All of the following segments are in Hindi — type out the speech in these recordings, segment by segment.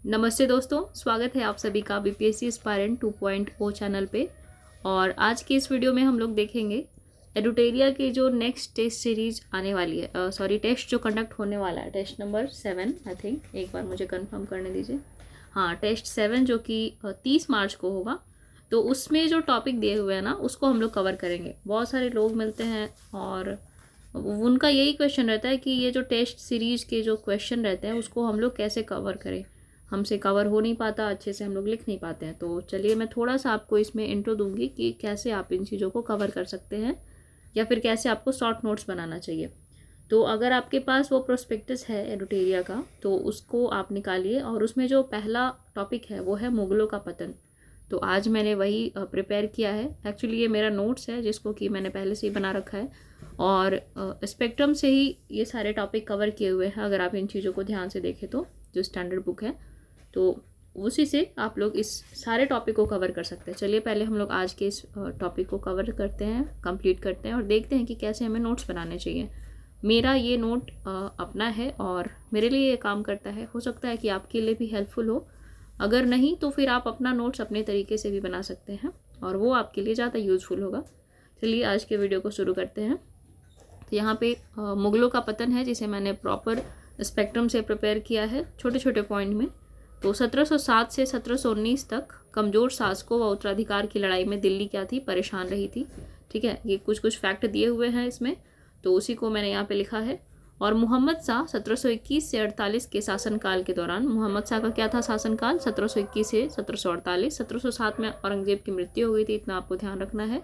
नमस्ते दोस्तों, स्वागत है आप सभी का बीपीएससी एस्पायरेंट 2.0 चैनल पे। और आज की इस वीडियो में हम लोग देखेंगे एडुटेरिया की जो नेक्स्ट टेस्ट सीरीज आने वाली है, टेस्ट जो कंडक्ट होने वाला है, टेस्ट नंबर 7 आई थिंक, एक बार मुझे कंफर्म करने दीजिए। हाँ, टेस्ट 7 जो कि 30 मार्च को होगा। तो उसमें जो टॉपिक दिए हुए हैं ना, उसको हम लोग कवर करेंगे। बहुत सारे लोग मिलते हैं और उनका यही क्वेश्चन रहता है कि ये जो टेस्ट सीरीज के जो क्वेश्चन रहते हैं उसको हम लोग कैसे कवर करें। हमसे कवर हो नहीं पाता, अच्छे से हम लोग लिख नहीं पाते हैं। तो चलिए मैं थोड़ा सा आपको इसमें इंट्रो दूंगी कि कैसे आप इन चीज़ों को कवर कर सकते हैं या फिर कैसे आपको शॉर्ट नोट्स बनाना चाहिए। तो अगर आपके पास वो प्रोस्पेक्टस है एडुटेरिया का, तो उसको आप निकालिए और उसमें जो पहला टॉपिक है वो है मुगलों का पतन। तो आज मैंने वही प्रिपेयर किया है। एक्चुअली ये मेरा नोट्स है जिसको कि मैंने पहले से ही बना रखा है और स्पेक्ट्रम से ही ये सारे टॉपिक कवर किए हुए हैं। अगर आप इन चीज़ों को ध्यान से देखें तो जो स्टैंडर्ड बुक है, तो उसी से आप लोग इस सारे टॉपिक को कवर कर सकते हैं। चलिए पहले हम लोग आज के इस टॉपिक को कवर करते हैं, कंप्लीट करते हैं और देखते हैं कि कैसे हमें नोट्स बनाने चाहिए। मेरा ये नोट अपना है और मेरे लिए ये काम करता है। हो सकता है कि आपके लिए भी हेल्पफुल हो। अगर नहीं तो फिर आप अपना नोट्स अपने तरीके से भी बना सकते हैं और वो आपके लिए ज़्यादा यूज़फुल होगा। चलिए आज के वीडियो को शुरू करते हैं। तो यहाँ पे मुगलों का पतन है, जिसे मैंने प्रॉपर स्पेक्ट्रम से प्रिपेयर किया है छोटे छोटे पॉइंट में। तो 1707 से 1719 तक कमज़ोर शासकों व उत्तराधिकार की लड़ाई में दिल्ली क्या थी, परेशान रही थी। ठीक है, ये कुछ फैक्ट दिए हुए हैं इसमें, तो उसी को मैंने यहाँ पे लिखा है। और मोहम्मद शाह 1721 से 48 के शासनकाल के दौरान, मोहम्मद शाह का क्या था शासनकाल, 1721 से 1748। 1707 में औरंगजेब की मृत्यु हो गई थी, इतना आपको ध्यान रखना है।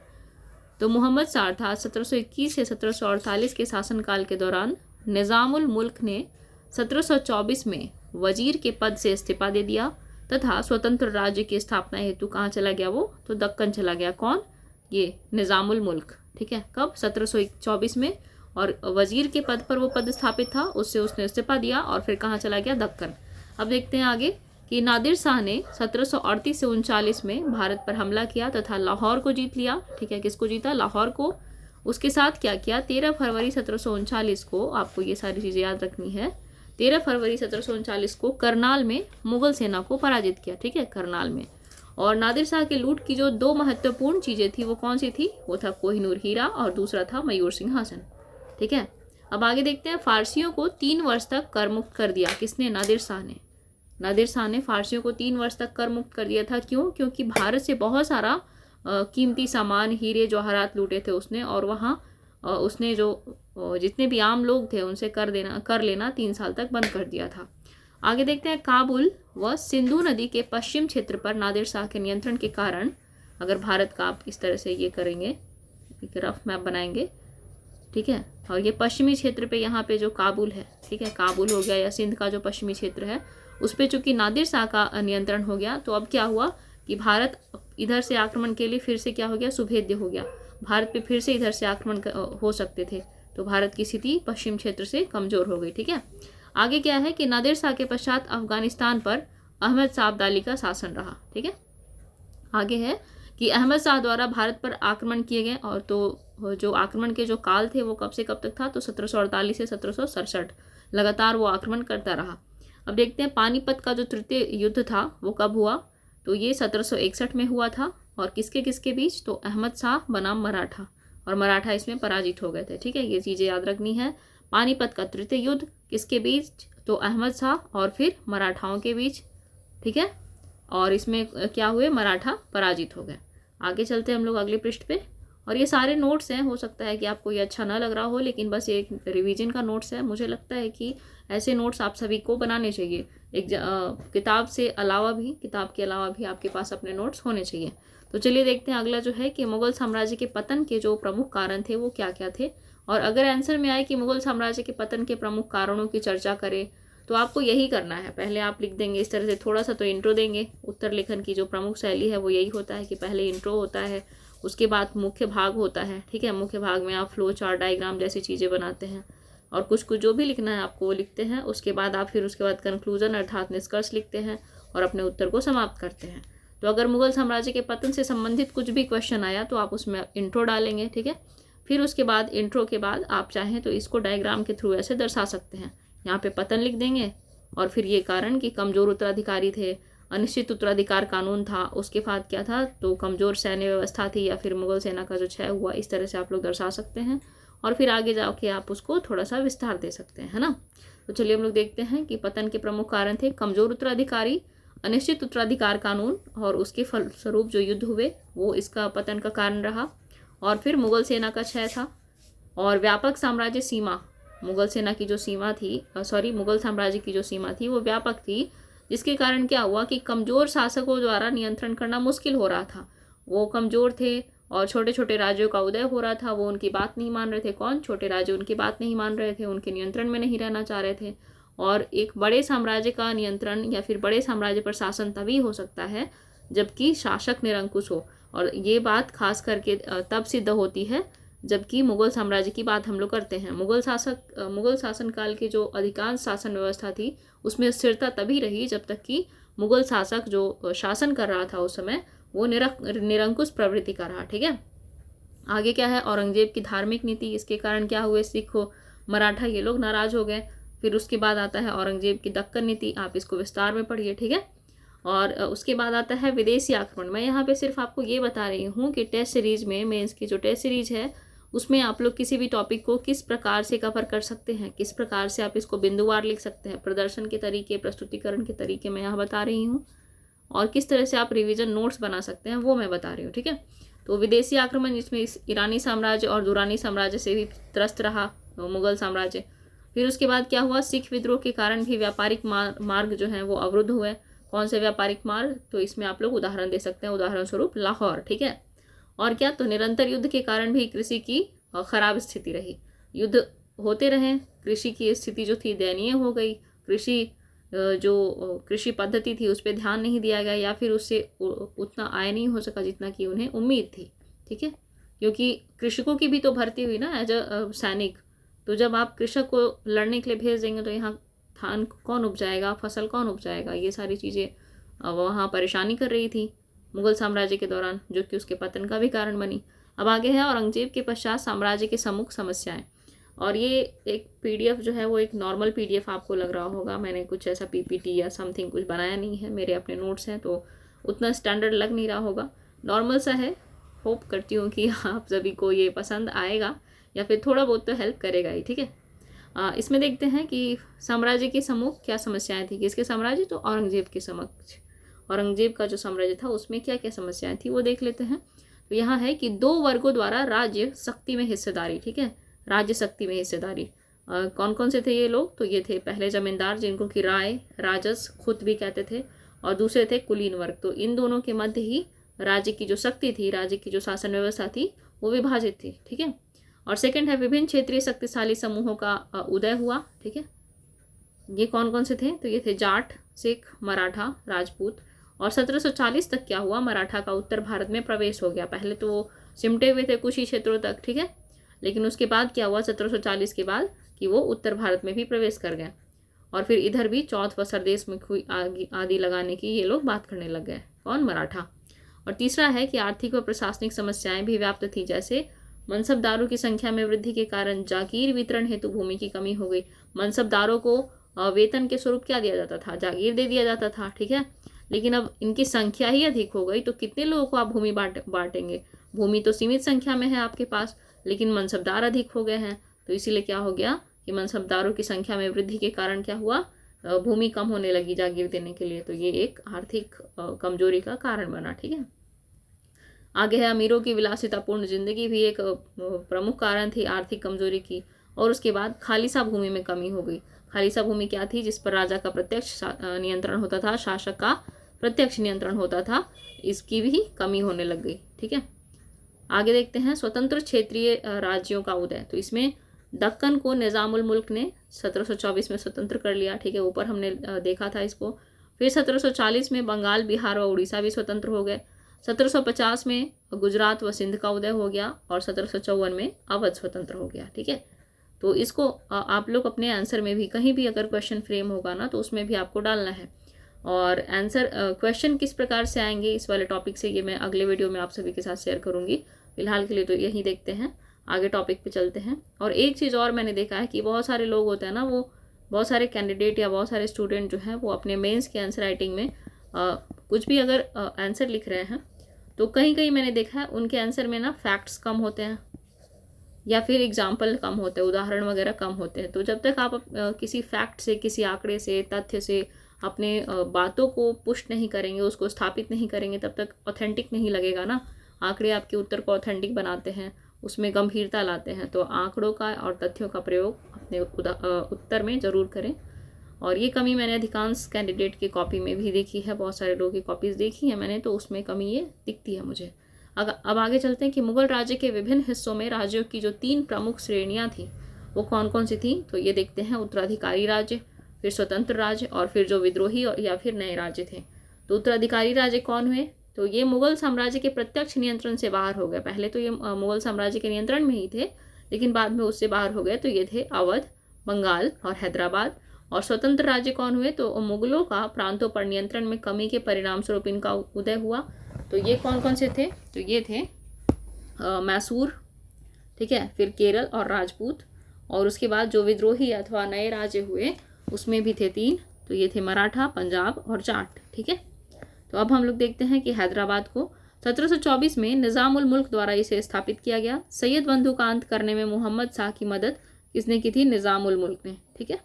तो मोहम्मद शाह था 1721 से 1748 के शासनकाल के दौरान निज़ामुल मुल्क ने 1724 में वजीर के पद से इस्तीफा दे दिया तथा स्वतंत्र राज्य की स्थापना हेतु कहाँ चला गया वो, तो दक्कन चला गया। कौन? ये निज़ामुल मुल्क। ठीक है, कब? 1724 में। और वजीर के पद पर वो पद स्थापित था, उससे उसने इस्तीफा दिया और फिर कहाँ चला गया, दक्कन। अब देखते हैं आगे कि नादिर शाह ने 1738 से 39 में भारत पर हमला किया तथा लाहौर को जीत लिया। ठीक है, किसको जीता? लाहौर को। उसके साथ क्या किया, 13 फरवरी 1739 को, आपको ये सारी चीज़ें याद रखनी है, 13 फरवरी 1739 को करनाल में मुगल सेना को पराजित किया। ठीक है, करनाल में। और नादिर शाह के लूट की जो दो महत्वपूर्ण चीज़ें थी वो कौन सी थी, वो था कोहिनूर हीरा और दूसरा था मयूर सिंहासन। ठीक है, अब आगे देखते हैं। फारसियों को 3 वर्ष तक कर मुक्त कर दिया। किसने? नादिर शाह ने। नादिर शाह ने फारसियों को 3 वर्ष तक कर मुक्त कर दिया था। क्यों? क्योंकि भारत से बहुत सारा कीमती सामान, हीरे जवाहरात लूटे थे उसने, और वहाँ उसने जो जितने भी आम लोग थे उनसे कर लेना 3 साल तक बंद कर दिया था। आगे देखते हैं। काबुल व सिंधु नदी के पश्चिम क्षेत्र पर नादिर शाह के नियंत्रण के कारण, अगर भारत का आप इस तरह से ये करेंगे, एक रफ मैप बनाएंगे, ठीक है, और ये पश्चिमी क्षेत्र पे, यहाँ पे जो काबुल है, ठीक है, काबुल हो गया या सिंध का जो पश्चिमी क्षेत्र है, उस पर चूंकि नादिर शाह का नियंत्रण हो गया, तो अब क्या हुआ कि भारत इधर से आक्रमण के लिए फिर से क्या हो गया, सुभेद्य हो गया। भारत पे फिर से इधर से आक्रमण हो सकते थे, तो भारत की स्थिति पश्चिम क्षेत्र से कमज़ोर हो गई। ठीक है, आगे क्या है कि नादिर शाह के पश्चात अफगानिस्तान पर अहमद शाह अब्दाली का शासन रहा। ठीक है, आगे है कि अहमद शाह द्वारा भारत पर आक्रमण किए गए, और तो जो आक्रमण के जो काल थे वो कब से कब तक था, तो 1748 से 1767 लगातार वो आक्रमण करता रहा। अब देखते हैं पानीपत का जो तृतीय युद्ध था वो कब हुआ, तो ये 1761 में हुआ था। और किसके किसके बीच, तो अहमद शाह बनाम मराठा, और मराठा इसमें पराजित हो गए थे। ठीक है, ये चीज़ें याद रखनी है। पानीपत का तृतीय युद्ध किसके बीच, तो अहमद शाह और फिर मराठाओं के बीच। ठीक है, और इसमें क्या हुए, मराठा पराजित हो गए। आगे चलते हैं हम लोग अगले पृष्ठ पे। और ये सारे नोट्स हैं, हो सकता है कि आपको ये अच्छा ना लग रहा हो, लेकिन बस ये एक रिवीजन का नोट्स है। मुझे लगता है कि ऐसे नोट्स आप सभी को बनाने चाहिए। एक किताब के अलावा भी आपके पास अपने नोट्स होने चाहिए। तो चलिए देखते हैं अगला जो है कि मुगल साम्राज्य के पतन के जो प्रमुख कारण थे वो क्या क्या थे। और अगर आंसर में आए कि मुगल साम्राज्य के पतन के प्रमुख कारणों की चर्चा करें, तो आपको यही करना है। पहले आप लिख देंगे इस तरह से, थोड़ा सा तो इंट्रो देंगे। उत्तर लेखन की जो प्रमुख शैली है वो यही होता है कि पहले इंट्रो होता है, उसके बाद मुख्य भाग होता है। ठीक है, मुख्य भाग में आप फ्लो चार्ट, डायग्राम जैसी चीज़ें बनाते हैं और कुछ कुछ जो भी लिखना है आपको वो लिखते हैं। उसके बाद आप फिर उसके बाद कंक्लूजन अर्थात निष्कर्ष लिखते हैं और अपने उत्तर को समाप्त करते हैं। तो अगर मुगल साम्राज्य के पतन से संबंधित कुछ भी क्वेश्चन आया तो आप उसमें इंट्रो डालेंगे। ठीक है, फिर उसके बाद इंट्रो के बाद आप चाहें तो इसको डायग्राम के थ्रू ऐसे दर्शा सकते हैं। यहाँ पे पतन लिख देंगे और फिर ये कारण कि कमज़ोर उत्तराधिकारी थे, अनिश्चित उत्तराधिकार कानून था, उसके बाद क्या था तो कमज़ोर सैन्य व्यवस्था थी, या फिर मुगल सेना का जो क्षय हुआ, इस तरह से आप लोग दर्शा सकते हैं। और फिर आगे जाके आप उसको थोड़ा सा विस्तार दे सकते हैं, है ना। तो चलिए हम लोग देखते हैं कि पतन के प्रमुख कारण थे कमज़ोर उत्तराधिकारी, अनिश्चित उत्तराधिकार कानून, और उसके फलस्वरूप जो युद्ध हुए वो इसका पतन का कारण रहा। और फिर मुगल सेना का क्षय था, और व्यापक साम्राज्य सीमा, मुगल सेना की जो सीमा थी मुगल साम्राज्य की जो सीमा थी वो व्यापक थी, जिसके कारण क्या हुआ कि कमज़ोर शासकों द्वारा नियंत्रण करना मुश्किल हो रहा था। वो कमज़ोर थे और छोटे छोटे राज्यों का उदय हो रहा था, वो उनकी बात नहीं मान रहे थे। कौन? छोटे राज्य उनकी बात नहीं मान रहे थे, उनके नियंत्रण में नहीं रहना चाह रहे थे। और एक बड़े साम्राज्य का नियंत्रण या फिर बड़े साम्राज्य पर शासन तभी हो सकता है जबकि शासक निरंकुश हो, और ये बात खास करके तब सिद्ध होती है जबकि मुगल साम्राज्य की बात हम लोग करते हैं। मुगल शासनकाल की जो अधिकांश शासन व्यवस्था थी उसमें स्थिरता तभी रही जब तक कि मुगल शासक जो शासन कर रहा था उस समय वो निरंकुश प्रवृत्ति का रहा। ठीक है, आगे क्या है, औरंगजेब की धार्मिक नीति, इसके कारण क्या हुए, सिख मराठा ये लोग नाराज हो गए। फिर उसके बाद आता है औरंगजेब की दक्कन नीति, आप इसको विस्तार में पढ़िए। ठीक है, और उसके बाद आता है विदेशी आक्रमण। मैं यहाँ पे सिर्फ आपको ये बता रही हूँ कि टेस्ट सीरीज में, मेंस की जो टेस्ट सीरीज है उसमें आप लोग किसी भी टॉपिक को किस प्रकार से कवर कर सकते हैं, किस प्रकार से आप इसको बिंदुवार लिख सकते हैं, प्रदर्शन के तरीके, प्रस्तुतिकरण के तरीके मैं यहाँ बता रही हूँ, और किस तरह से आप रिवीजन नोट्स बना सकते हैं वो मैं बता रही हूँ। ठीक है, तो विदेशी आक्रमण जिसमें ईरानी साम्राज्य और दुरानी साम्राज्य से भी त्रस्त रहा मुगल साम्राज्य। फिर उसके बाद क्या हुआ, सिख विद्रोह के कारण भी व्यापारिक मार्ग जो है वो अवरुद्ध हुए। कौन से व्यापारिक मार्ग, तो इसमें आप लोग उदाहरण दे सकते हैं, उदाहरण स्वरूप लाहौर। ठीक है, और क्या, तो निरंतर युद्ध के कारण भी कृषि की खराब स्थिति रही। युद्ध होते रहे, कृषि की स्थिति जो थी दयनीय हो गई। कृषि पद्धति थी उस पर ध्यान नहीं दिया गया, या फिर उससे उतना आय नहीं हो सका जितना कि उन्हें उम्मीद थी। ठीक है, क्योंकि कृषकों की भी तो भर्ती हुई ना एज अ सैनिक। तो जब आप कृषक को लड़ने के लिए भेज देंगे तो यहाँ धान कौन उपजाएगा, फसल कौन उपजाएगा, ये सारी चीज़ें वहाँ परेशानी कर रही थी मुगल साम्राज्य के दौरान, जो कि उसके पतन का भी कारण बनी। अब आगे है औरंगजेब के पश्चात साम्राज्य के सम्मुख समस्याएं। और ये एक पीडीएफ जो है वो एक नॉर्मल पीडीएफ आपको लग रहा होगा, मैंने कुछ ऐसा पीपीटी या समथिंग कुछ बनाया नहीं है, मेरे अपने नोट्स हैं तो उतना स्टैंडर्ड लग नहीं रहा होगा, नॉर्मल सा है। होप करती हूँ कि आप सभी को ये पसंद आएगा या फिर थोड़ा बहुत तो हेल्प करेगा ही। ठीक है, इसमें देखते हैं कि साम्राज्य के सम्मुख क्या समस्याएं थी। किसके साम्राज्य, तो औरंगजेब के समक्ष, औरंगजेब का जो साम्राज्य था उसमें क्या क्या समस्याएं थी वो देख लेते हैं। तो यहाँ है कि दो वर्गों द्वारा राज्य शक्ति में हिस्सेदारी। ठीक है, राज्य शक्ति में हिस्सेदारी, कौन कौन से थे ये लोग, तो ये थे पहले जमींदार जिनको कि राय, राजस, खुद भी कहते थे, और दूसरे थे कुलीन वर्ग। तो इन दोनों के मध्य ही राज्य की जो शक्ति थी, राज्य की जो शासन व्यवस्था थी वो विभाजित थी। ठीक है, और सेकंड है विभिन्न क्षेत्रीय शक्तिशाली समूहों का उदय हुआ। ठीक है, ये कौन कौन से थे, तो ये थे जाट, सिख, मराठा, राजपूत। और 1740 तक क्या हुआ, मराठा का उत्तर भारत में प्रवेश हो गया। पहले तो वो सिमटे हुए थे कुछ ही क्षेत्रों तक। ठीक है, लेकिन उसके बाद क्या हुआ 1740 के बाद कि वो उत्तर भारत में भी प्रवेश कर गए, और फिर इधर भी चौथ व सरदेश में आदि लगाने की ये लोग बात करने लग गए। कौन, मराठा। और तीसरा है कि आर्थिक व प्रशासनिक समस्याएं भी व्याप्त थी, जैसे मनसबदारों की संख्या में वृद्धि के कारण जागीर वितरण हेतु भूमि की कमी हो गई। मनसबदारों को वेतन के स्वरूप क्या दिया जाता था, जागीर दे दिया जाता था। ठीक है, लेकिन अब इनकी संख्या ही अधिक हो गई तो कितने लोगों को आप भूमि बांटेंगे, भूमि तो सीमित संख्या में है आपके पास, लेकिन मनसबदार अधिक हो गए हैं, तो इसीलिए क्या हो गया कि मनसबदारों की संख्या में वृद्धि के कारण क्या हुआ, भूमि कम होने लगी जागीर देने के लिए, तो ये एक आर्थिक कमजोरी का कारण बना। ठीक है, आगे है अमीरों की विलासितापूर्ण जिंदगी भी एक प्रमुख कारण थी आर्थिक कमजोरी की। और उसके बाद खालिसा भूमि में कमी हो गई। खालिसा भूमि क्या थी, जिस पर राजा का प्रत्यक्ष नियंत्रण होता था, शासक का प्रत्यक्ष नियंत्रण होता था, इसकी भी कमी होने लग गई। ठीक है, आगे देखते हैं स्वतंत्र क्षेत्रीय राज्यों का उदय। तो इसमें दक्कन को निजामुल मुल्क ने 1724 में स्वतंत्र कर लिया। ठीक है, ऊपर हमने देखा था इसको। फिर 1740 में बंगाल, बिहार और उड़ीसा भी स्वतंत्र हो गए। 1750 में गुजरात व सिंध का उदय हो गया, और 1754 में अवध स्वतंत्र हो गया। ठीक है, तो इसको आप लोग अपने आंसर में भी कहीं भी अगर क्वेश्चन फ्रेम होगा ना तो उसमें भी आपको डालना है। और आंसर क्वेश्चन किस प्रकार से आएंगे इस वाले टॉपिक से, ये मैं अगले वीडियो में आप सभी के साथ शेयर करूंगी। फिलहाल के लिए तो यही देखते हैं, आगे टॉपिक पे चलते हैं। और एक चीज़ और मैंने देखा है कि बहुत सारे लोग होते हैं ना, वो बहुत सारे कैंडिडेट या बहुत सारे स्टूडेंट जो हैं वो अपने मेंस के आंसर राइटिंग में कुछ भी अगर आंसर लिख रहे हैं तो कहीं कहीं मैंने देखा है उनके आंसर में ना फैक्ट्स कम होते हैं या फिर एग्जाम्पल कम होते हैं, उदाहरण वगैरह कम होते हैं। तो जब तक आप किसी फैक्ट से, किसी आंकड़े से, तथ्य से अपने बातों को पुष्ट नहीं करेंगे, उसको स्थापित नहीं करेंगे, तब तक ऑथेंटिक नहीं लगेगा ना। आंकड़े आपके उत्तर को ऑथेंटिक बनाते हैं, उसमें गंभीरता लाते हैं। तो आंकड़ों का और तथ्यों का प्रयोग अपने उत्तर में ज़रूर करें। और ये कमी मैंने अधिकांश कैंडिडेट की कॉपी में भी देखी है, बहुत सारे लोगों की कॉपीज़ देखी है मैंने, तो उसमें कमी ये दिखती है मुझे। अब आगे चलते हैं कि मुगल राज्य के विभिन्न हिस्सों में राज्यों की जो 3 प्रमुख श्रेणियां थी वो कौन कौन सी थी। तो ये देखते हैं, उत्तराधिकारी राज्य, फिर स्वतंत्र राज्य और फिर जो विद्रोही या फिर नए राज्य थे। तो उत्तराधिकारी राज्य कौन हुए, तो ये मुगल साम्राज्य के प्रत्यक्ष नियंत्रण से बाहर हो गए। पहले तो ये मुगल साम्राज्य के नियंत्रण में ही थे, लेकिन बाद में उससे बाहर हो गए। तो ये थे अवध, बंगाल और हैदराबाद। और स्वतंत्र राज्य कौन हुए, तो मुगलों का प्रांतों पर नियंत्रण में कमी के परिणाम स्वरूप इनका उदय हुआ। तो ये कौन कौन से थे, तो ये थे मैसूर, ठीक है, फिर केरल और राजपूत। और उसके बाद जो विद्रोही अथवा नए राज्य हुए उसमें भी थे 3, तो ये थे मराठा, पंजाब और जाट, ठीक है। तो अब हम लोग देखते हैं कि हैदराबाद को 1724 में निज़ाम उल मुल्क द्वारा इसे स्थापित किया गया। सैयद बंधु का अंत करने में मोहम्मद शाह की मदद किसने की थी, निज़ाम उल मुल्क ने, ठीक है।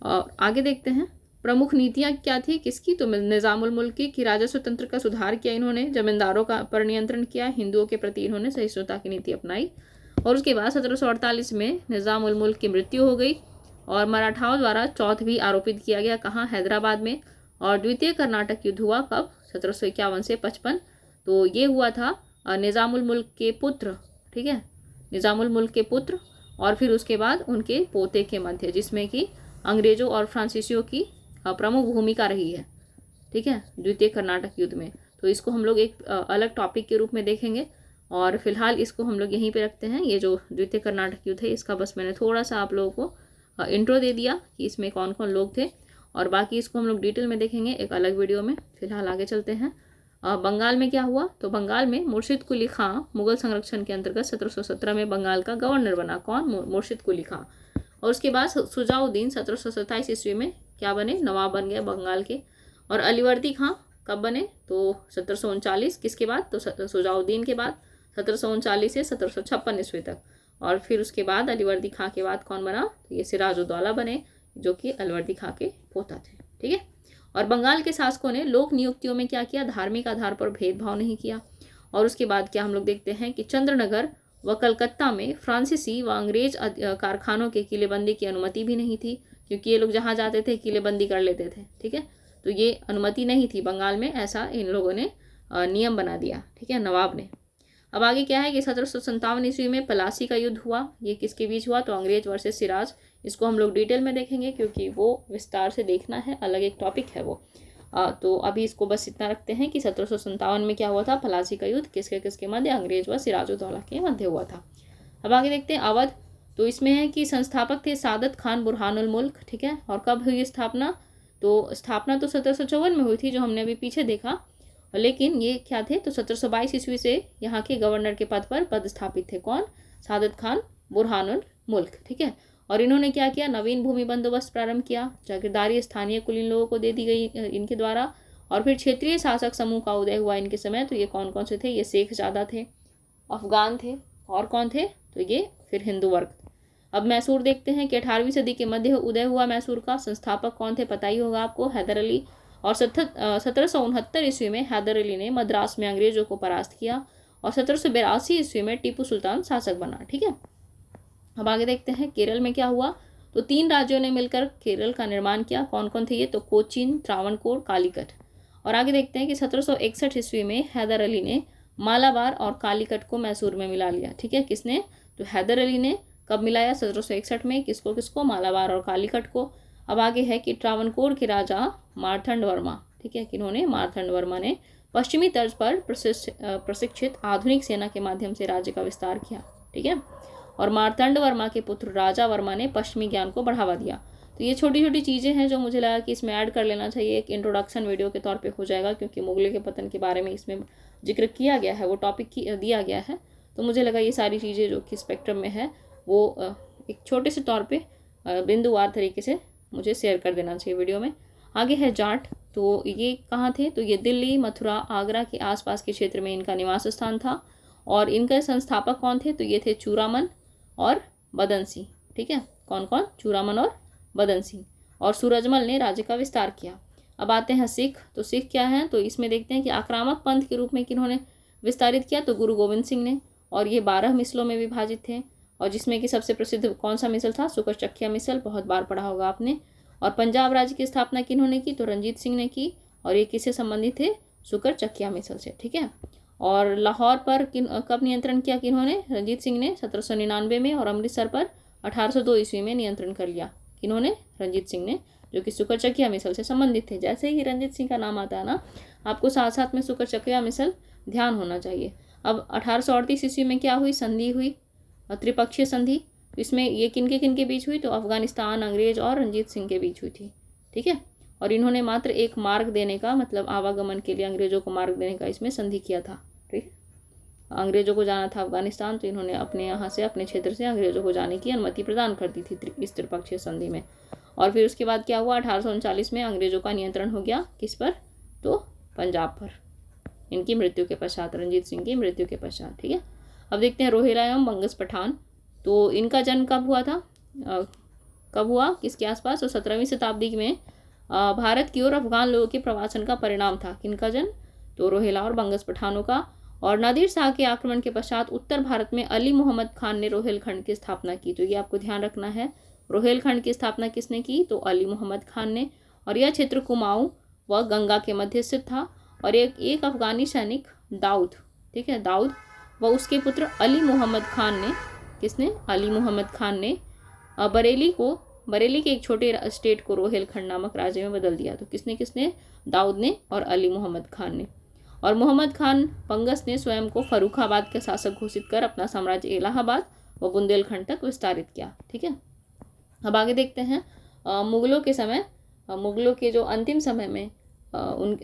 और आगे देखते हैं प्रमुख नीतियां क्या थी किसकी, तो निज़ामुल मुल्क की कि राजस्व तंत्र का सुधार किया इन्होंने, जमींदारों का पर नियंत्रण किया, हिंदुओं के प्रति इन्होंने सहिष्णुता की नीति अपनाई। और उसके बाद 1748 में निज़ामुल मुल्क की मृत्यु हो गई और मराठाओं द्वारा चौथ भी आरोपित किया गया, कहाँ, हैदराबाद में। और द्वितीय कर्नाटक युद्ध हुआ कब, 1751 से 55। तो ये हुआ था निज़ामुल मुल्क के पुत्र, ठीक है, निज़ामुल मुल्क के पुत्र और फिर उसके बाद उनके पोते के मध्य, जिसमें कि अंग्रेजों और फ्रांसीसियों की प्रमुख भूमिका रही है, ठीक है, द्वितीय कर्नाटक युद्ध में। तो इसको हम लोग एक अलग टॉपिक के रूप में देखेंगे और फिलहाल इसको हम लोग यहीं पे रखते हैं। ये जो द्वितीय कर्नाटक युद्ध है इसका बस मैंने थोड़ा सा आप लोगों को इंट्रो दे दिया कि इसमें कौन कौन लोग थे, और बाकी इसको हम लोग डिटेल में देखेंगे एक अलग वीडियो में। फिलहाल आगे चलते हैं। बंगाल में क्या हुआ, तो बंगाल में मुर्शिद कुली खां मुगल संरक्षण के अंतर्गत 1717 में बंगाल का गवर्नर बना। कौन, मुर्शिद कुली खां। और उसके बाद सुजाउद्दीन 1727 ईस्वी में क्या बने, नवाब बन गए बंगाल के। और अलीवर्दी खां कब बने, तो 1739 किसके बाद, तो सुजाउद्दीन के बाद, 1739 से 1756 ईस्वी तक। और फिर उसके बाद अलीवर्दी खां के बाद कौन बना, तो ये सिराजुद्दौला बने, जो कि अलीवर्दी खां के पोता थे, ठीक है। और बंगाल के शासकों ने लोक नियुक्तियों में क्या किया, धार्मिक आधार पर भेदभाव नहीं किया। और उसके बाद क्या हम लोग देखते हैं कि चंद्रनगर व कलकत्ता में फ्रांसीसी व अंग्रेज कारखानों के किलेबंदी की अनुमति भी नहीं थी, क्योंकि ये लोग जहाँ जाते थे किलेबंदी कर लेते थे, ठीक है। तो ये अनुमति नहीं थी बंगाल में, ऐसा इन लोगों ने नियम बना दिया, ठीक है, नवाब ने। अब आगे क्या है कि 1757 ईस्वी में पलासी का युद्ध हुआ। ये किसके बीच हुआ, तो अंग्रेज वर्सेस सिराज। इसको हम लोग डिटेल में देखेंगे क्योंकि वो विस्तार से देखना है, अलग एक टॉपिक है वो। तो अभी इसको बस इतना रखते हैं कि 1757 में क्या हुआ था, पलासी का युद्ध किसके किसके मध्य, अंग्रेज व सिराजुद्दौला के मध्य हुआ था। अब आगे देखते हैं अवध। तो इसमें है कि संस्थापक थे सादत खान बुरहानुल मुल्क, ठीक है। और कब हुई स्थापना, तो स्थापना तो 1754 में हुई थी, जो हमने अभी पीछे देखा, लेकिन ये क्या थे, तो 1722 ईस्वी से यहाँ के गवर्नर के पद पर पदस्थापित थे। कौन, सादत खान बुरहानुल मुल्क, ठीक है। और इन्होंने क्या किया, नवीन भूमि बंदोबस्त प्रारंभ किया, जागीरदारी स्थानीय कुल इन लोगों को दे दी गई इनके द्वारा। और फिर क्षेत्रीय शासक समूह का उदय हुआ इनके समय। तो ये कौन कौन से थे, ये शेख ज़्यादा थे, अफगान थे, और कौन थे, तो ये फिर हिंदू वर्ग। अब मैसूर देखते हैं कि 18वीं सदी के मध्य उदय हुआ मैसूर का। संस्थापक कौन थे, पता ही होगा आपको, हैदर अली। और 1769 ईस्वी में हैदर अली ने मद्रास में अंग्रेजों को परास्त किया और 1782 ईस्वी में टीपू सुल्तान शासक बना, ठीक है। अब आगे देखते हैं केरल में क्या हुआ। तो 3 राज्यों ने मिलकर केरल का निर्माण किया। कौन कौन थे ये, तो कोचीन, त्रावणकोर, कालीकट। और आगे देखते हैं कि 1761 ईस्वी में हैदर अली ने मालाबार और कालीकट को मैसूर में मिला लिया, ठीक है। किसने, तो हैदर अली ने कब मिलाया, 1761 में। किसको किसको, मालाबार और कालीकट को। अब आगे है कि त्रावणकोर के राजा मार्तंड वर्मा, ठीक है, किन्होंने, मार्तंड वर्मा ने पश्चिमी तर्ज पर प्रशिक्षित आधुनिक सेना के माध्यम से राज्य का विस्तार किया, ठीक है। और मार्तंड वर्मा के पुत्र राजा वर्मा ने पश्चिमी ज्ञान को बढ़ावा दिया। तो ये छोटी छोटी चीज़ें हैं जो मुझे लगा कि इसमें ऐड कर लेना चाहिए, एक इंट्रोडक्शन वीडियो के तौर पे हो जाएगा, क्योंकि मुगलों के पतन के बारे में इसमें जिक्र किया गया है, वो टॉपिक दिया गया है। तो मुझे लगा ये सारी चीज़ें जो कि स्पेक्ट्रम में है वो एक छोटे से तौर पे बिंदुवार तरीके से मुझे शेयर कर देना चाहिए वीडियो में। आगे है जाट, तो ये कहाँ थे, तो ये दिल्ली, मथुरा, आगरा के आसपास के क्षेत्र में इनका निवास स्थान था। और इनके संस्थापक कौन थे, तो ये थे चूड़ामन और बदन सिंह। ठीक है, कौन कौन, चूड़ामन और बदन सिंह। और सूरजमल ने राज्य का विस्तार किया। अब आते हैं सिख, तो सिख क्या है, तो इसमें देखते हैं कि आक्रामक पंथ के रूप में किन्होंने विस्तारित किया, तो गुरु गोविंद सिंह ने। और ये 12 मिसलों में विभाजित थे, और जिसमें कि सबसे प्रसिद्ध कौन सा मिसल था, सुकर चकिया मिसल, बहुत बार पढ़ा होगा आपने। और पंजाब राज्य की स्थापना किन्होंने की, तो रंजीत सिंह ने की, और ये किससे संबंधित थे, सुकर चकिया मिसल से। ठीक है, और लाहौर पर कब नियंत्रण किया किन्होंने, रंजीत सिंह ने 1799 में, और अमृतसर पर 1802 ईस्वी में नियंत्रण कर लिया। किन्होंने, रंजीत सिंह ने, जो कि सुकर चकिया मिसल से संबंधित थे। जैसे ही रंजीत सिंह का नाम आता है ना, आपको साथ साथ में सुकर चकिया मिसल ध्यान होना चाहिए। अब 1838 ईस्वी में क्या हुई, संधि हुई, त्रिपक्षीय संधि। इसमें ये किन के बीच हुई, तो अफगानिस्तान, अंग्रेज और रंजीत सिंह के बीच हुई थी। ठीक है, और इन्होंने मात्र एक मार्ग देने का, मतलब आवागमन के लिए अंग्रेजों को मार्ग देने का इसमें संधि किया था। ठीक है, अंग्रेजों को जाना था अफगानिस्तान, तो इन्होंने अपने यहाँ से, अपने क्षेत्र से अंग्रेजों को जाने की अनुमति प्रदान कर दी थी इस त्रिपक्षीय संधि में। और फिर उसके बाद क्या हुआ, 1839 में अंग्रेजों का नियंत्रण हो गया, किस पर, तो पंजाब पर, इनकी मृत्यु के पश्चात, रंजीत सिंह की मृत्यु के पश्चात। ठीक है, अब देखते हैं रोहिला एवं बंगस पठान। तो इनका जन्म कब हुआ था, कब हुआ, किसके आसपास, तो 17वीं शताब्दी में भारत की ओर अफगान लोगों के प्रवासन का परिणाम था। किनका जन्म, तो रोहिला और बंगस पठानों का। और नादिर शाह के आक्रमण के पश्चात उत्तर भारत में अली मोहम्मद खान ने रोहिलखंड की स्थापना की। तो ये आपको ध्यान रखना है, रोहिलखंड की स्थापना किसने की, तो अली मोहम्मद खान ने। और यह क्षेत्र कुमाऊं व गंगा के मध्य स्थित था। और एक अफगानी सैनिक दाऊद, ठीक है, दाऊद व उसके पुत्र अली मोहम्मद खान ने, किसने, अली मोहम्मद खान ने बरेली के एक छोटे स्टेट को रोहिलखंड नामक राज्य में बदल दिया। तो किसने, दाऊद ने और अली मोहम्मद खान ने। और मोहम्मद खान बंगस ने स्वयं को फर्रुखाबाद के शासक घोषित कर अपना साम्राज्य इलाहाबाद व बुंदेलखंड तक विस्तारित किया। ठीक है, अब आगे देखते हैं मुगलों के समय, मुगलों के जो अंतिम समय में उन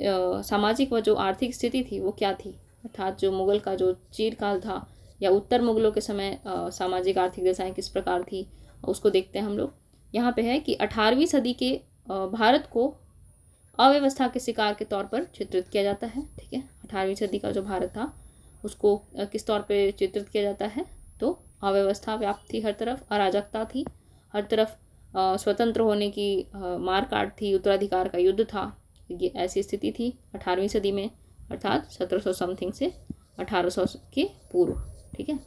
सामाजिक व जो आर्थिक स्थिति थी वो क्या थी, अर्थात जो मुगल का जो चीरकाल था, या उत्तर मुगलों के समय सामाजिक आर्थिक दशाएं किस प्रकार थी, उसको देखते हैं हम लोग। यहाँ पे है कि 18वीं सदी के भारत को अव्यवस्था के शिकार के तौर पर चित्रित किया जाता है। ठीक है, 18वीं सदी का जो भारत था उसको किस तौर पे चित्रित किया जाता है, तो अव्यवस्था व्याप्त थी, हर तरफ अराजकता थी, हर तरफ स्वतंत्र होने की मार काट थी, उत्तराधिकार का युद्ध था, ये ऐसी स्थिति थी 18वीं सदी में, अर्थात 1700 समथिंग से 1800 के पूर्व। ठीक है,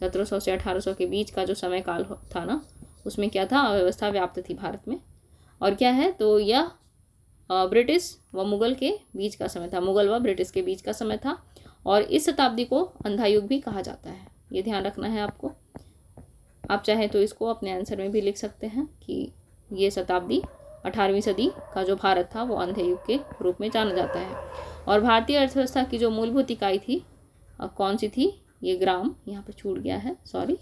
1700 से 1800 के बीच का जो समय काल था ना, उसमें क्या था, अव्यवस्था व्याप्त थी भारत में। और क्या है, तो यह ब्रिटिश व मुगल के बीच का समय था, मुगल व ब्रिटिश के बीच का समय था। और इस शताब्दी को अंधा युग भी कहा जाता है, ये ध्यान रखना है आपको। आप चाहें तो इसको अपने आंसर में भी लिख सकते हैं कि ये शताब्दी 18वीं सदी का जो भारत था वो अंधे युग के रूप में जाना जाता है। और भारतीय अर्थव्यवस्था की जो मूलभूत इकाई थी कौन सी थी, ये ग्राम, यहाँ पर छूट गया है, सॉरी।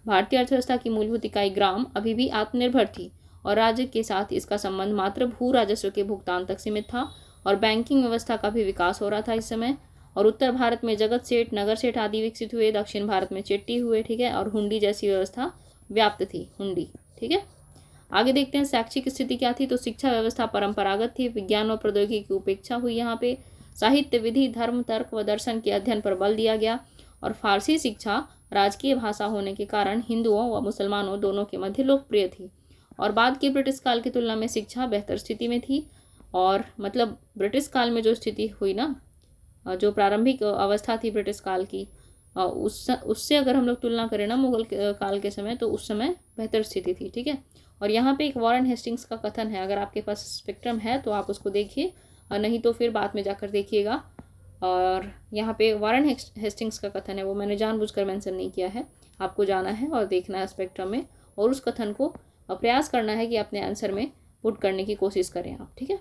भारतीय अर्थव्यवस्था की मूलभूत इकाई ग्राम अभी भी आत्मनिर्भर थी, और राज्य के साथ इसका संबंध मात्र भू राजस्व के भुगतान तक सीमित था। और बैंकिंग व्यवस्था का भी विकास हो रहा था इस समय। और उत्तर भारत में जगत सेठ, नगर सेठ आदि विकसित हुए, दक्षिण भारत में चिट्टी हुए। ठीक है, और हुंडी जैसी व्यवस्था व्याप्त थी, हुंडी। ठीक है, आगे देखते हैं शैक्षिक स्थिति क्या थी, तो शिक्षा व्यवस्था परंपरागत थी, विज्ञान और प्रौद्योगिकी की उपेक्षा हुई यहाँ पे, साहित्य, विधि, धर्म, तर्क व दर्शन के अध्ययन पर बल दिया गया। और फारसी शिक्षा राजकीय भाषा होने के कारण हिंदुओं व मुसलमानों दोनों के मध्य लोकप्रिय थी। और बाद के ब्रिटिश काल की तुलना में शिक्षा बेहतर स्थिति में थी। और मतलब ब्रिटिश काल में जो स्थिति हुई ना, जो प्रारंभिक अवस्था थी ब्रिटिश काल की, उससे अगर हम लोग तुलना करें ना मुगल काल के समय, तो उस समय बेहतर स्थिति थी। ठीक है, और यहाँ पे एक वॉरेन हेस्टिंग्स का कथन है, अगर आपके पास स्पेक्ट्रम है तो आप उसको देखिए, और नहीं तो फिर बाद में जाकर देखिएगा। और यहाँ पे वॉरेन हेस्टिंग्स का कथन है, वो मैंने जानबूझकर मेंशन नहीं किया है, आपको जाना है और देखना है स्पेक्ट्रम में, और उस कथन को प्रयास करना है कि अपने आंसर में पुट करने की कोशिश करें आप। ठीक है,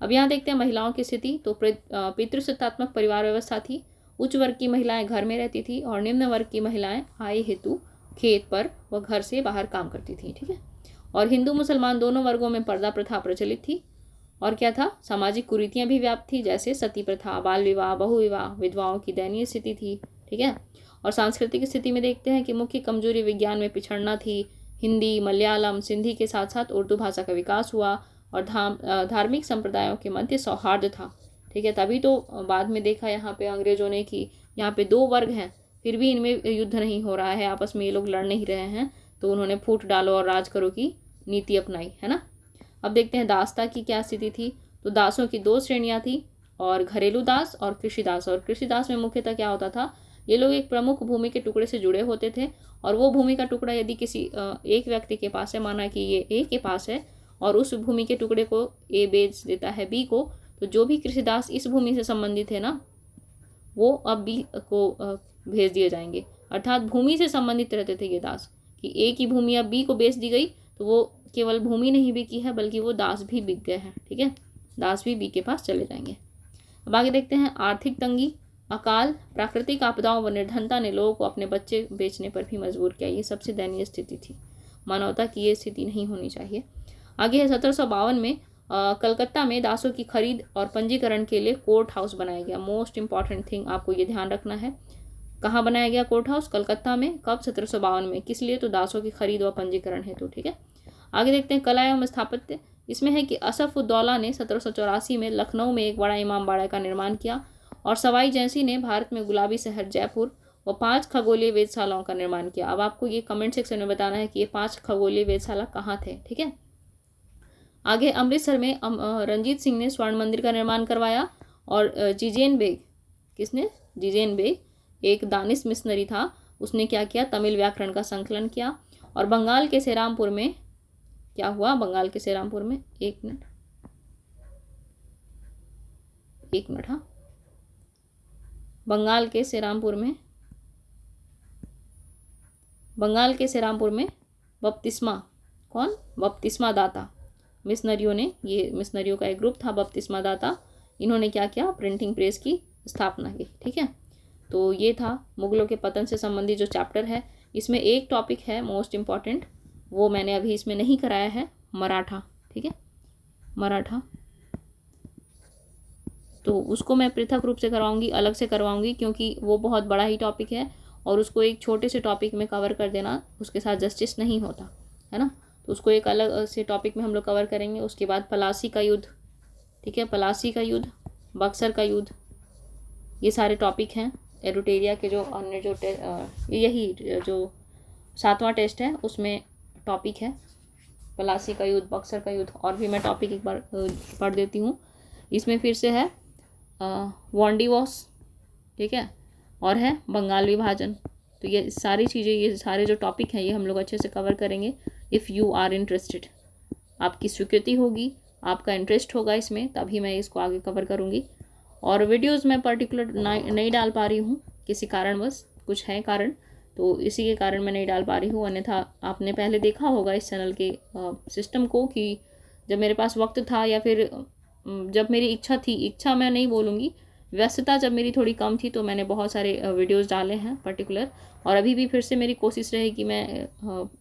अब यहाँ देखते हैं महिलाओं की स्थिति। तो पितृसत्तात्मक परिवार व्यवस्था थी, उच्च वर्ग की महिलाएं घर में रहती थी, और निम्न वर्ग की महिलाएं आय हेतु खेत पर व घर से बाहर काम करती थी। ठीक है, और हिंदू मुसलमान दोनों वर्गों में पर्दा प्रथा प्रचलित थी। और क्या था, सामाजिक कुरीतियां भी व्याप्त थी, जैसे सती प्रथा, बाल विवाह, बहुविवाह, विधवाओं की दयनीय स्थिति थी। ठीक है, और सांस्कृतिक स्थिति में देखते हैं कि मुख्य कमजोरी विज्ञान में पिछड़ना थी, हिंदी, मलयालम, सिंधी के साथ साथ उर्दू भाषा का विकास हुआ और धार्मिक संप्रदायों के मध्य सौहार्द था। ठीक है, तभी तो बाद में देखा यहाँ पे अंग्रेजों ने कि यहाँ पे दो वर्ग हैं फिर भी इनमें युद्ध नहीं हो रहा है, आपस में ये लोग लड़ नहीं रहे हैं, तो उन्होंने फूट डालो और राज करो की नीति अपनाई, है ना। अब देखते हैं दासता की क्या स्थिति थी। तो दासों की दो श्रेणियाँ थी, और घरेलू दास और कृषि दास। और कृषि दास में मुख्यतः क्या होता था, ये लोग एक प्रमुख भूमि के टुकड़े से जुड़े होते थे, और वो भूमि का टुकड़ा यदि किसी एक व्यक्ति के पास है, माना कि ये ए के पास है और उस भूमि के टुकड़े को ए बेच देता है बी को, तो जो भी कृषि दास इस भूमि से संबंधित है ना, वो अब बी को भेज दिए जाएंगे। अर्थात भूमि से संबंधित रहते थे ये दास, कि ए की भूमि अब बी को बेच दी गई तो वो केवल भूमि नहीं बिकी है बल्कि वो दास भी बिक गए हैं। ठीक है, दास भी बी के पास चले जाएंगे। अब आगे देखते हैं आर्थिक तंगी, अकाल, प्राकृतिक आपदाओं व निर्धनता ने लोगों को अपने बच्चे बेचने पर भी मजबूर किया। ये सबसे दयनीय स्थिति थी, मानवता की ये स्थिति नहीं होनी चाहिए। आगे है 1752 में कलकत्ता में दासों की खरीद और पंजीकरण के लिए कोर्ट हाउस बनाया गया। मोस्ट इंपॉर्टेंट थिंग आपको ये ध्यान रखना है, कहाँ बनाया गया कोर्ट हाउस, कलकत्ता में। कब, 1752 में। किस लिए, तो दासों की खरीद व पंजीकरण हेतु। ठीक है, आगे देखते हैं कला एवं स्थापत्य। इसमें है कि असफ-उद-दौला ने 1784 में लखनऊ में एक बड़ा इमामबाड़ा का निर्माण किया, और सवाई जैसी ने भारत में गुलाबी शहर जयपुर व 5 खगोलीय वेधशालाओं का निर्माण किया। अब आपको ये कमेंट सेक्शन में बताना है कि ये 5 खगोलीय वेधशाला कहाँ थे। ठीक है, आगे अमृतसर में रंजीत सिंह ने स्वर्ण मंदिर का निर्माण करवाया, और जिजेन बेग, किसने, जिजेन बेग एक दानिश मिशनरी था, उसने क्या किया, तमिल व्याकरण का संकलन किया। और बंगाल के सेरामपुर में क्या हुआ, बंगाल के सेरामपुर में, एक मिनट हाँ, बंगाल के सेरामपुर में बपतिस्मा, कौन, बपतिस्मा दाता मिशनरियों ने, ये मिशनरियों का एक ग्रुप था बपतिस्मा दाता, इन्होंने क्या किया, प्रिंटिंग प्रेस की स्थापना की। ठीक है, तो ये था मुगलों के पतन से संबंधित जो चैप्टर है। इसमें एक टॉपिक है मोस्ट इम्पॉर्टेंट, वो मैंने अभी इसमें नहीं कराया है, मराठा। ठीक है, मराठा, तो उसको मैं पृथक रूप से करवाऊंगी, अलग से करवाऊंगी, क्योंकि वो बहुत बड़ा ही टॉपिक है और उसको एक छोटे से टॉपिक में कवर कर देना उसके साथ जस्टिस नहीं होता, है ना। तो उसको एक अलग से टॉपिक में हम लोग कवर करेंगे। उसके बाद प्लासी का युद्ध, ठीक है, प्लासी का युद्ध, बक्सर का युद्ध, ये सारे टॉपिक हैं। एरुटेरिया के जो अन्य जो यही जो 7वां टेस्ट है उसमें टॉपिक है प्लासी का युद्ध, बक्सर का युद्ध। और भी मैं टॉपिक एक बार पढ़ देती हूँ। इसमें फिर से है वॉन्डीवॉस, ठीक है, और है बंगाल विभाजन। तो ये सारी चीज़ें, ये सारे जो टॉपिक हैं ये हम लोग अच्छे से कवर करेंगे। इफ़ यू आर इंटरेस्टेड, आपकी स्वीकृति होगी, आपका इंटरेस्ट होगा इसमें, तभी मैं इसको आगे कवर करूँगी। और वीडियोज़ मैं पर्टिकुलर नहीं डाल पा रही हूँ किसी कारणवश, कुछ है कारण, तो इसी के कारण मैं नहीं डाल पा रही हूँ। अन्यथा आपने पहले देखा होगा इस चैनल के सिस्टम को, कि जब मेरे पास वक्त था या फिर जब मेरी इच्छा थी, इच्छा मैं नहीं बोलूँगी, व्यस्तता जब मेरी थोड़ी कम थी, तो मैंने बहुत सारे वीडियोस डाले हैं पर्टिकुलर। और अभी भी फिर से मेरी कोशिश रहेगी कि मैं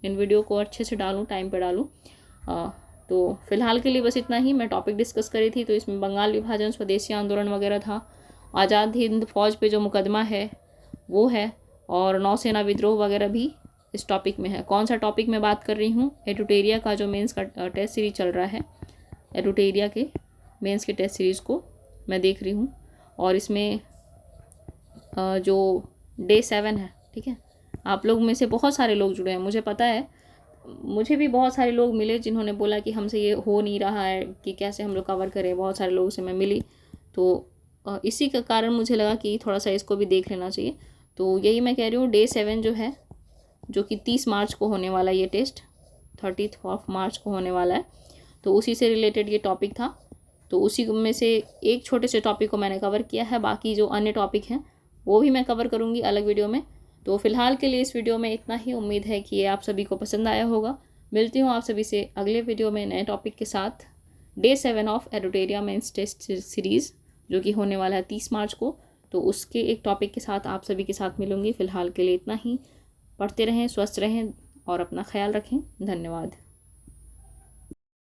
इन वीडियो को अच्छे से डालूँ, टाइम पे डालूँ। तो फिलहाल के लिए बस इतना ही। मैं टॉपिक डिस्कस करी थी, तो इसमें बंगाल विभाजन, स्वदेशी आंदोलन वगैरह था, आज़ाद हिंद फौज पे जो मुकदमा है वो है, और नौसेना विद्रोह वगैरह भी इस टॉपिक में है। कौन सा टॉपिक मैं बात कर रही हूँ, एरुटेरिया का जो मेंस का टेस्ट सीरीज चल रहा है, एरुटेरिया के मेंस के टेस्ट सीरीज़ को मैं देख रही हूँ। और इसमें जो डे 7 है, ठीक है, आप लोग में से बहुत सारे लोग जुड़े हैं, मुझे पता है। मुझे भी बहुत सारे लोग मिले जिन्होंने बोला कि हमसे ये हो नहीं रहा है कि कैसे हम लोग कवर करें। बहुत सारे लोगों से मैं मिली, तो इसी का कारण मुझे लगा कि थोड़ा सा इसको भी देख लेना चाहिए। तो यही मैं कह रही हूँ, डे 7 जो है, जो कि 30 मार्च को होने वाला है, ये टेस्ट 30 मार्च को होने वाला है, तो उसी से रिलेटेड ये टॉपिक था। तो उसी में से एक छोटे से टॉपिक को मैंने कवर किया है, बाकी जो अन्य टॉपिक हैं वो भी मैं कवर करूँगी अलग वीडियो में। तो फिलहाल के लिए इस वीडियो में इतना ही। उम्मीद है कि ये आप सभी को पसंद आया होगा। मिलती हूँ आप सभी से अगले वीडियो में नए टॉपिक के साथ। डे 7 ऑफ एरुटेरिया मेंस टेस्ट सीरीज़ जो कि होने वाला है 30 मार्च को, तो उसके एक टॉपिक के साथ आप सभी के साथ मिलूँगी। फ़िलहाल के लिए इतना ही। पढ़ते रहें, स्वस्थ रहें और अपना ख्याल रखें। धन्यवाद।